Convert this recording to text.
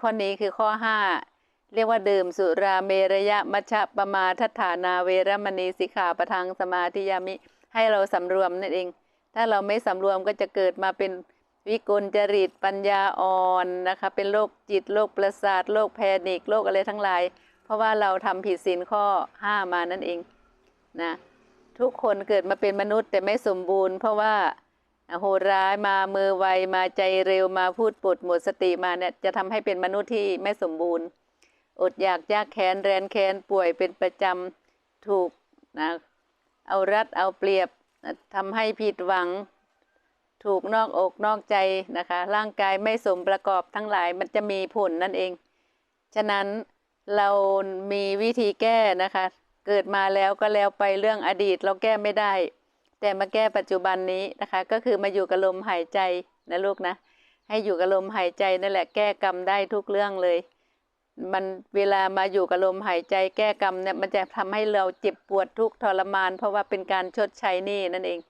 ข้อนี้คือข้อ5เรียกว่าดื่มสุราเมรยมัชฌะปมาทัฏฐานาเวรมณีสิกขาปะทังสมาธิยามิให้เราสำรวมนั่นเองถ้าเราไม่สำรวมก็จะเกิดมาเป็นวิกลจริตปัญญาอ่อนนะคะเป็นโรคจิตโรคประสาทโรคแพนิคโรคอะไรทั้งหลายเพราะว่าเราทำผิดศีลข้อ5มานั่นเองนะทุกคนเกิดมาเป็นมนุษย์แต่ไม่สมบูรณ์เพราะว่าโหดร้ายมามือไวมาใจเร็วมาพูดปดหมดสติมาเนี่ยจะทำให้เป็นมนุษย์ที่ไม่สมบูรณ์อดอยากยากแค้นแรนแค้นป่วยเป็นประจำถูกนะเอารัดเอาเปรียบทำให้ผิดหวังถูกนอกอกนอกใจนะคะร่างกายไม่สมประกอบทั้งหลายมันจะมีผลนั่นเองฉะนั้นเรามีวิธีแก้นะคะเกิดมาแล้วก็แล้วไปเรื่องอดีตเราแก้ไม่ได้แต่มาแก้ปัจจุบันนี้นะคะก็คือมาอยู่กับลมหายใจนะลูกนะให้อยู่กับลมหายใจนั่นแหละแก้กรรมได้ทุกเรื่องเลยมันเวลามาอยู่กับลมหายใจแก้กรรมเนี่ยมันจะทำให้เราเจ็บปวดทุกข์ทรมานเพราะว่าเป็นการชดใช้หนี้นั่นเอง